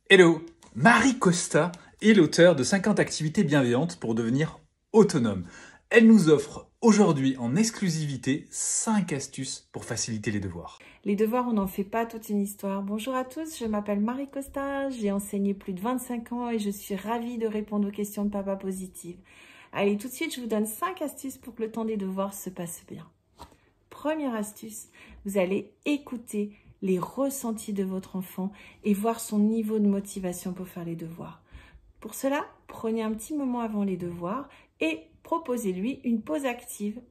Hello, Marie Costa est l'auteure de 50 activités bienveillantes pour devenir autonome. Elle nous offre aujourd'hui en exclusivité 5 astuces pour faciliter les devoirs. Les devoirs, on n'en fait pas toute une histoire. Bonjour à tous, je m'appelle Marie Costa, j'ai enseigné plus de 25 ans et je suis ravie de répondre aux questions de Papa Positive. Allez, tout de suite, je vous donne 5 astuces pour que le temps des devoirs se passe bien. Première astuce, vous allez écouter les ressentis de votre enfant et voir son niveau de motivation pour faire les devoirs. Pour cela, prenez un petit moment avant les devoirs et proposez-lui une pause active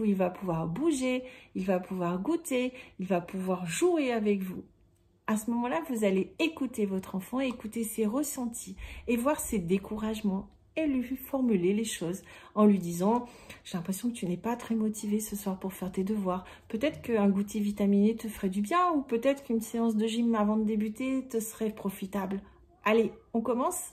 où il va pouvoir bouger, il va pouvoir goûter, il va pouvoir jouer avec vous. À ce moment-là, vous allez écouter votre enfant, écouter ses ressentis et voir ses découragements et lui formuler les choses en lui disant « J'ai l'impression que tu n'es pas très motivé ce soir pour faire tes devoirs. Peut-être qu'un goûter vitaminé te ferait du bien ou peut-être qu'une séance de gym avant de débuter te serait profitable. Allez, on commence ?»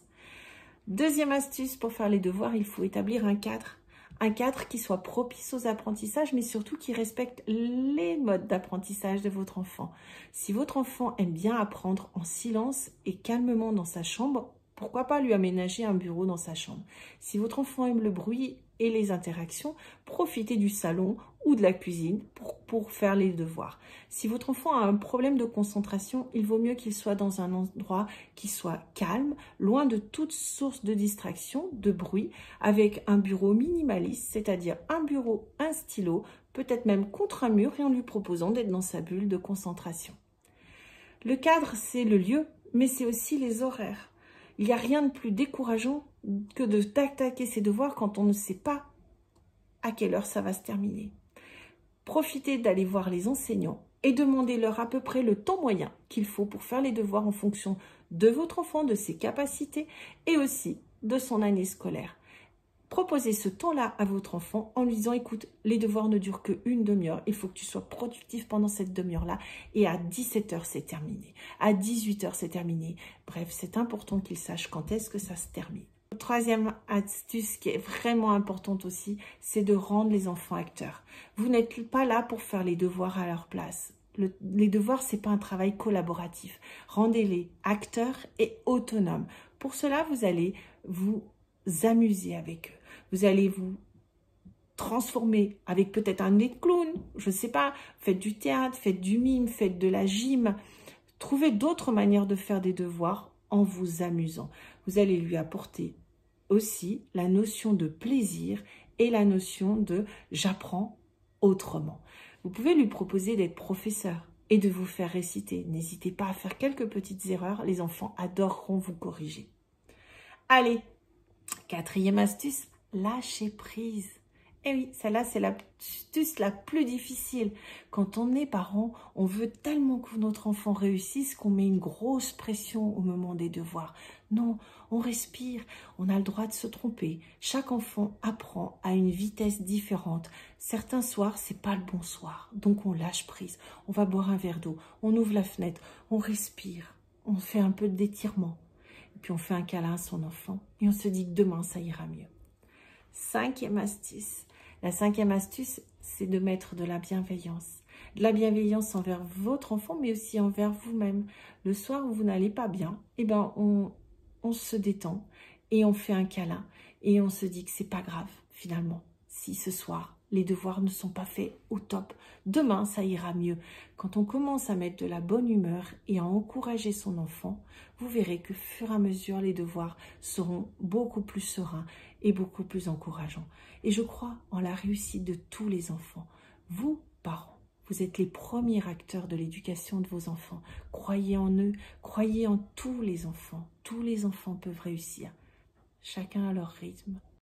Deuxième astuce pour faire les devoirs, il faut établir un cadre. Un cadre qui soit propice aux apprentissages, mais surtout qui respecte les modes d'apprentissage de votre enfant. Si votre enfant aime bien apprendre en silence et calmement dans sa chambre, pourquoi pas lui aménager un bureau dans sa chambre? Si votre enfant aime le bruit et les interactions, profitez du salon ou de la cuisine pour faire les devoirs. Si votre enfant a un problème de concentration, il vaut mieux qu'il soit dans un endroit qui soit calme, loin de toute source de distraction, de bruit, avec un bureau minimaliste, c'est-à-dire un bureau, un stylo, peut-être même contre un mur et en lui proposant d'être dans sa bulle de concentration. Le cadre, c'est le lieu, mais c'est aussi les horaires. Il n'y a rien de plus décourageant que de tac-taquer ses devoirs quand on ne sait pas à quelle heure ça va se terminer. Profitez d'aller voir les enseignants et demandez-leur à peu près le temps moyen qu'il faut pour faire les devoirs en fonction de votre enfant, de ses capacités et aussi de son année scolaire. Proposez ce temps-là à votre enfant en lui disant « Écoute, les devoirs ne durent qu'une demi-heure. Il faut que tu sois productif pendant cette demi-heure-là. Et à 17h, c'est terminé. À 18h, c'est terminé. » Bref, c'est important qu'il sache quand est-ce que ça se termine. Troisième astuce qui est vraiment importante aussi, c'est de rendre les enfants acteurs. Vous n'êtes pas là pour faire les devoirs à leur place. Les devoirs, ce n'est pas un travail collaboratif. Rendez-les acteurs et autonomes. Pour cela, vous allez vous amuser avec eux. Vous allez vous transformer avec peut-être un nez de clown, je ne sais pas, faites du théâtre, faites du mime, faites de la gym. Trouvez d'autres manières de faire des devoirs en vous amusant. Vous allez lui apporter aussi la notion de plaisir et la notion de « j'apprends autrement ». Vous pouvez lui proposer d'être professeur et de vous faire réciter. N'hésitez pas à faire quelques petites erreurs, les enfants adoreront vous corriger. Allez, quatrième astuce, lâcher prise. Et oui, celle-là, c'est l'astuce la plus difficile. Quand on est parent, on veut tellement que notre enfant réussisse qu'on met une grosse pression au moment des devoirs. Non, on respire, on a le droit de se tromper. Chaque enfant apprend à une vitesse différente. Certains soirs, c'est pas le bon soir. Donc, on lâche prise. On va boire un verre d'eau, on ouvre la fenêtre, on respire, on fait un peu d'étirement. Puis on fait un câlin à son enfant et on se dit que demain, ça ira mieux. Cinquième astuce. La cinquième astuce, c'est de mettre de la bienveillance. De la bienveillance envers votre enfant, mais aussi envers vous-même. Le soir où vous n'allez pas bien, eh ben on se détend et on fait un câlin. Et on se dit que c'est pas grave, finalement, si ce soir, les devoirs ne sont pas faits au top. Demain, ça ira mieux. Quand on commence à mettre de la bonne humeur et à encourager son enfant, vous verrez que, au fur et à mesure, les devoirs seront beaucoup plus sereins et beaucoup plus encourageants. Et je crois en la réussite de tous les enfants. Vous, parents, vous êtes les premiers acteurs de l'éducation de vos enfants. Croyez en eux, croyez en tous les enfants. Tous les enfants peuvent réussir. Chacun à leur rythme,